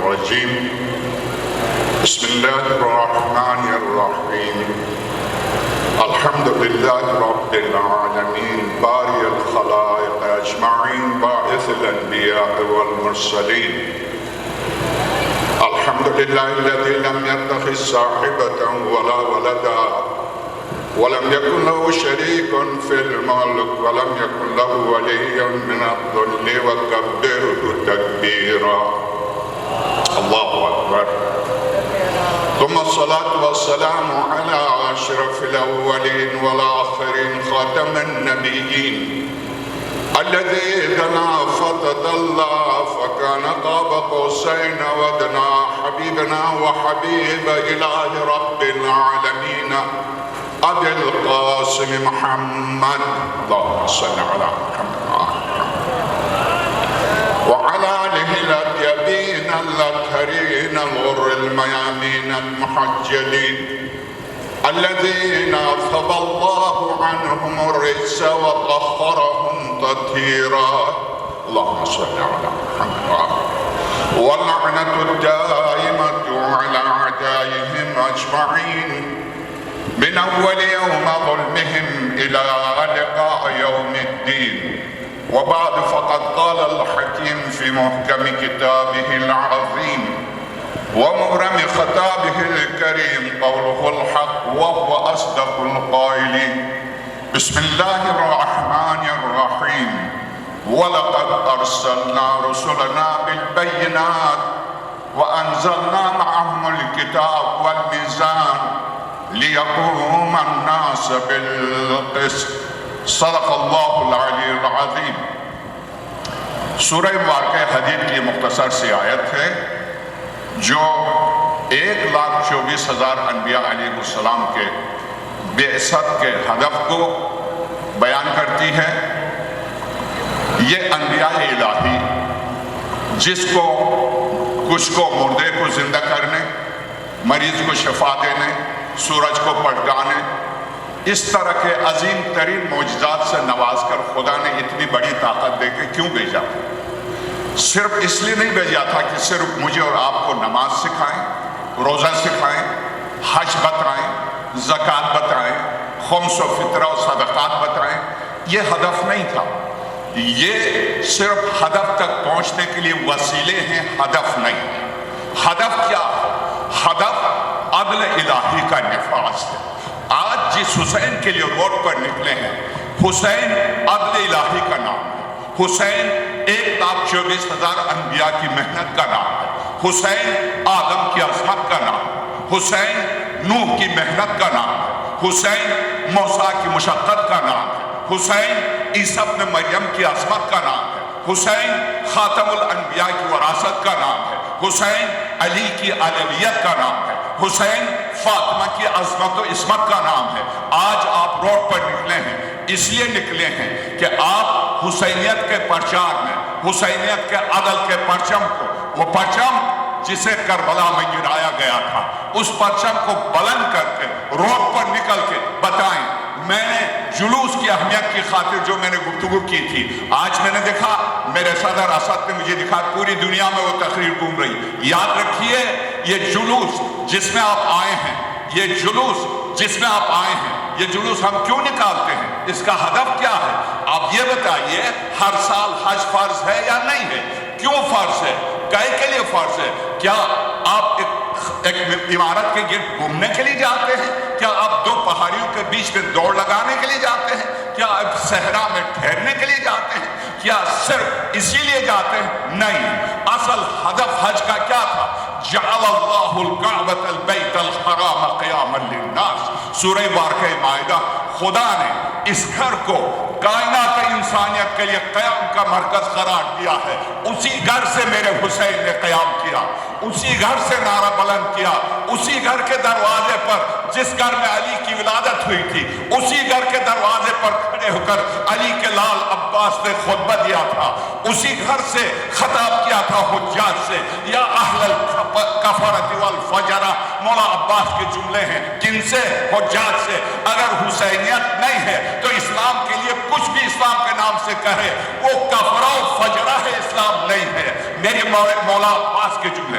الرجيم بسم الله الرحمن الرحيم الحمد لله رب العالمين بارئ الخلائق أجمعين باعث الأنبياء والمرسلين الحمد لله الذي لم يتخذ صاحبة ولا ولدا ولم يكن له شريك في الملك ولم يكن له ولي من الذل وكبره تكبيرا الله أكبر ثم الصلاة والسلام على أشرف الأولين والآخرين خاتم النبيين الذي دنا فتدلى فكان قاب قوسين ودنا حبيبنا وحبيب إله رب العالمين أبي القاسم محمد اللهم صل على محمد وعلى آله الأطيبين الأطهرين الغر الميامين المحجلين الذين أذهب الله عنهم الرجس وطهرهم تطهيرا اللهم صل على محمد واللعنة الدائمة على أعدائهم أجمعين من أول يوم ظلمهم إلى لقاء يوم الدين وبعد فقد قال الحكيم في محكم كتابه العظيم ومبرم خطابه الكريم قوله الحق وهو أصدق القائلين بسم الله الرحمن الرحيم ولقد أرسلنا رسلنا بالبينات وأنزلنا معهم الكتاب والميزان ليقوم الناس بالقسط صدق اللہ العلی العظیم۔ سورہ واقع حدید کی مختصر سی آیت ہے جو 1,24,000 انبیاء علیہ السلام کے بعثت کے ہدف کو بیان کرتی ہے۔ یہ انبیاء الہی جس کو کچھ کو مردے کو زندہ کرنے، مریض کو شفا دینے، سورج کو پلٹانے، اس طرح کے عظیم ترین معجزات سے نواز کر خدا نے اتنی بڑی طاقت دے کے کیوں بھیجا؟ صرف اس لیے نہیں بھیجا تھا کہ صرف مجھے اور آپ کو نماز سکھائیں، روزہ سکھائیں، حج بتائیں، زکوٰۃ بتائیں، خمس و فطرہ و صدقات بتائیں۔ یہ ہدف نہیں تھا، یہ صرف ہدف تک پہنچنے کے لیے وسیلے ہیں، ہدف نہیں۔ ہدف کیا؟ ہدف عدل الہی کا نفاذ ہے۔ آج جس حسین کے لیے روڈ پر نکلے ہیں، حسین عدل الہی کا نام ہے، حسین 1,24,000 انبیاء کی محنت کا نام ہے، حسین آدم کی عظمت کا نام ہے، حسین نوح کی محنت کا نام ہے، حسین موسیٰ کی مشقت کا نام ہے، حسین عیسیٰ ابن مریم کی عظمت کا نام ہے، حسین خاتم الانبیاء کی وراثت کا نام ہے، حسین علی کی علویت کا نام ہے، حسین فاطمہ کی عظمت و عصمت کا نام ہے۔ آج آپ روڈ پر نکلے ہیں، اس لیے نکلے ہیں کہ آپ حسینیت کے پرچار میں، حسینیت کے عدل کے پرچم کو، وہ پرچم جسے کربلا میں گرایا گیا تھا، اس پرچم کو بلند کر کے روڈ پر نکل کے بتائیں۔ میں نے جلوس کی اہمیت کی خاطر جو میں نے گفتگو کی تھی، آج میں نے دیکھا میرے صدر اسد نے مجھے دکھا پوری دنیا میں وہ تقریر گھوم رہی۔ یاد رکھیے یہ جلوس جس میں آپ آئے ہیں، یہ جلوس جس میں آپ آئے ہیں، یہ جلوس ہم کیوں نکالتے ہیں؟ اس کا ہدف کیا ہے؟ آپ یہ بتائیے، ہر سال حج فرض ہے یا نہیں ہے؟ کیوں فرض ہے؟ کائے کے لیے فرض ہے؟ کیا آپ ایک عمارت کے گرد گھومنے کے لیے جاتے ہیں؟ کیا آپ دو پہاڑیوں کے بیچ میں دوڑ لگانے کے لیے جاتے ہیں؟ کیا آپ صحرا میں ٹھہرنے کے لیے جاتے ہیں؟ کیا صرف اسی لیے جاتے ہیں؟ نہیں، اصل ہدف حج کا کیا تھا؟ جعل اللہ الکعبۃ البیت الحرام قیاما للناس۔ سورہ واقعہ مائدہ، خدا نے اس گھر کو کائنات انسانیت کے لیے قیام کا مرکز قرار دیا ہے۔ اسی گھر سے میرے حسین نے قیام کیا، اسی گھر سے نعرہ بلند کیا، اسی گھر کے دروازے پر جس گھر میں علی کی ولادت ہوئی تھی، اسی گھر کے دروازے پر کھڑے ہو کر علی کے لال عباس نے خطبہ دیا تھا، اسی گھر سے خطاب کیا تھا حجاج سے، یا اہل الکفرۃ والفجرہ۔ مولا عباس کے جملے ہیں، کن سے؟ حجاج سے۔ اگر حسینیت نہیں ہے تو اسلام کے لیے کچھ بھی اسلام کے نام سے کہے وہ کفرہ و فجرہ ہے، اسلام نہیں ہے۔ میرے مولا عباس کے جملے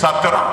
17।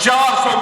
400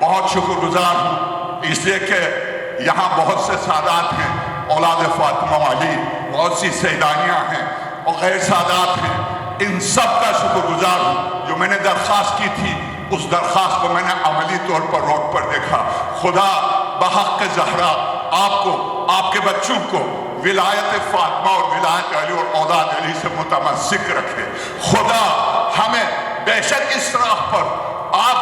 بہت شکر گزار ہوں، اس لیے کہ یہاں بہت سے سادات ہیں، اولاد فاطمہ والی بہت سی سیدانیاں ہیں اور غیر سادات ہیں، ان سب کا شکر گزار ہوں۔ جو میں نے درخواست کی تھی اس درخواست کو میں نے عملی طور پر روڈ پر دیکھا۔ خدا بحق زہرا آپ کو، آپ کے بچوں کو ولایت فاطمہ اور ولایت علی اور اولاد علی سے متمسک رکھے۔ خدا ہمیں بے شک اس راہ پر آپ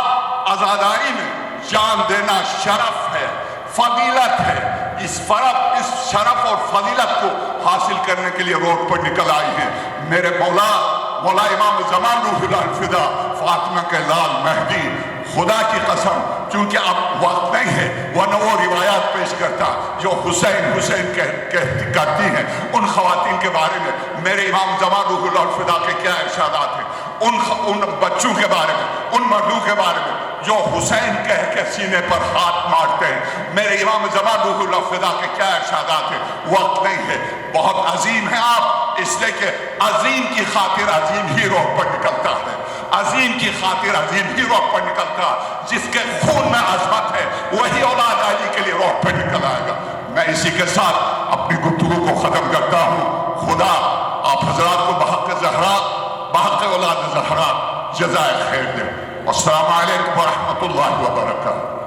عزاداری میں جان دینا شرف ہے، فضیلت ہے، اس شرف اور فضیلت کو حاصل کرنے کے لیے روڈ پر نکل آئی ہیں۔ میرے مولا امام زمان روح اللہ الفدا فاطمہ کے لال مہدی، خدا کی قسم چونکہ اب وقت نہیں ہے ورنہ وہ روایات پیش کرتا جو حسین کرتی ہیں ان خواتین کے بارے میں۔ میرے امام زمان روح اللہ الفدا کے کیا ارشادات ہیں ان بچوں کے بارے میں، ان مردوں کے بارے میں جو حسین کہہ کے سینے پر ہاتھ مارتے ہیں۔ میرے امام زمان روح اللہ الفدا کے کیا ارشادات ہیں۔ وقت نہیں ہے، بہت عظیم ہیں آپ، اس لیے کہ عظیم کی خاطر عظیم ہی روح پر نکلتا ہے، عظیم کی خاطر عظیم ہی روح پر نکلتا ہے۔ جس کے خون میں عظمت ہے وہی اولاد علی کے لیے روح پر نکل آئے گا۔ میں اسی کے ساتھ اپنی گفتگو کو ختم کرتا ہوں۔ خدا آپ حضرات کو بحق زہرا، بحق اولاد زہرا جزائے خیر دے۔ السلام علیکم ورحمۃ اللہ وبرکاتہ۔